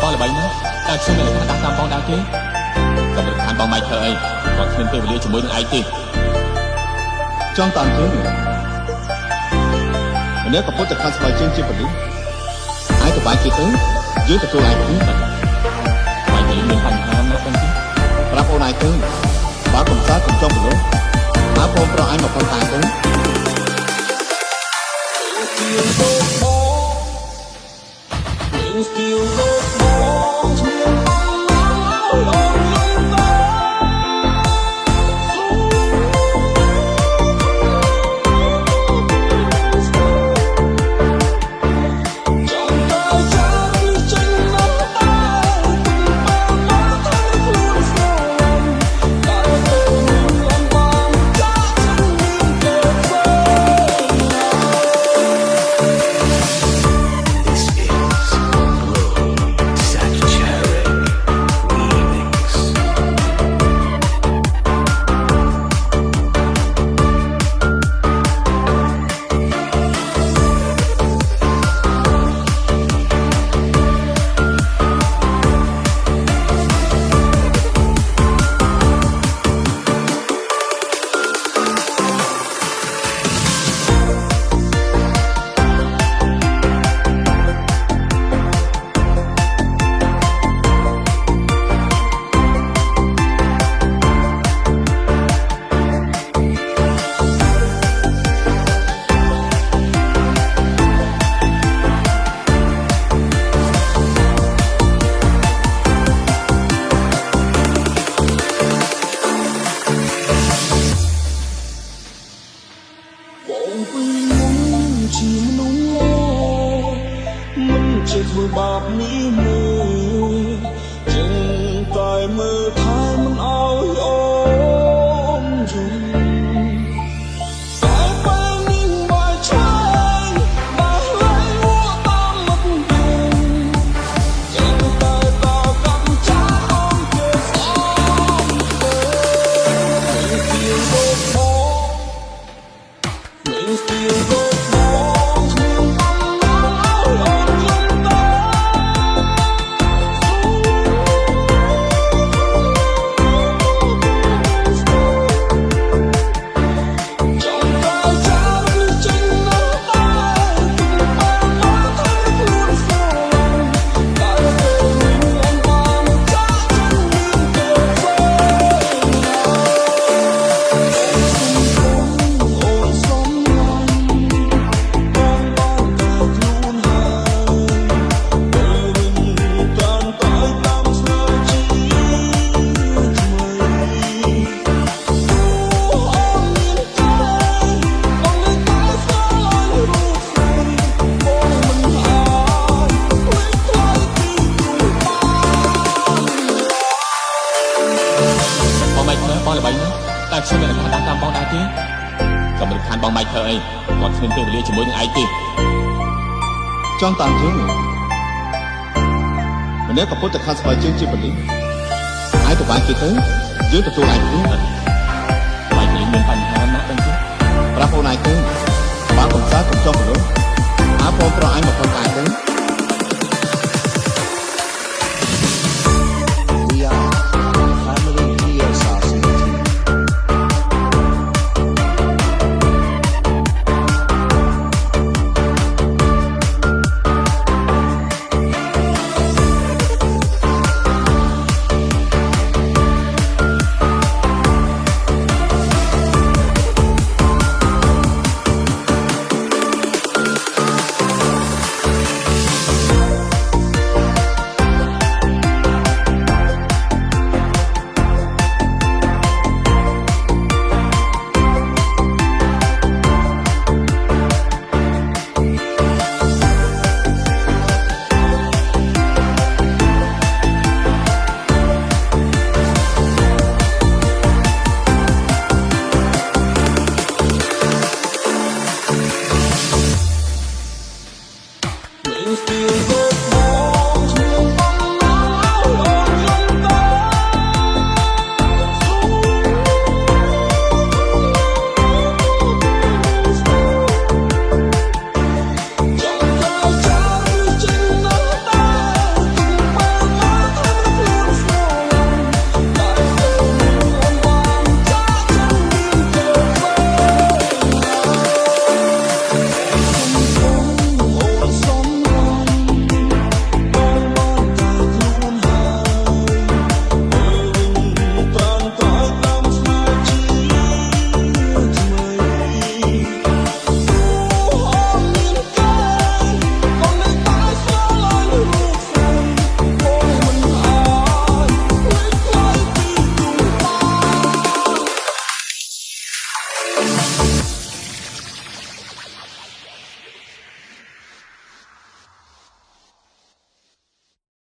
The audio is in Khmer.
បងល្បីណាស់តែខ្ញុំមានលក្ខណៈតាមបងដែរទេក៏មិនខានបងម៉ៃធ្វើអីគាត់គ្មានពេលវេលាជាមួយនឹងឯងទេចង់តាមយើងម្នាក់ក៏ពុតតែខាត់ស្បែកជើងជាប៉លីសឯងទៅបាយគេទៅយើងទទួលឯងទៅបាយគេមានបញ្ហាណាស់បងទេប្រាប់អូនឯងទៅបើកំសាកុំចង់ប្រឡូសបើបងប្រុសឯងមកប៉ុន្តែទៅជាធ្វើបាបនេះមួយจึงតែមើលថែមិនអោយអូនយំតែពេលនេះមកឆ្ងាយមកហើយមួតាមមុខយើងจึงតែតកំចាអូនជាស្អមទៅពីលោកមកមិនស្គាល់លោកបងល្បីណាស់តែខ្ញុំមានលក្ខណៈតាមបងដែរទេក៏មិនខានបងម៉ៃធ្វើអីគាត់គ្មានពេលវេលាជាមួយនឹងឯងទេចង់តាមយើងម្នាក់ក៏ពុតតែខាត់ស្បែកជើងជាប៉លីសឯងទៅបាយគេទៅយើងទទួលឯងទៅ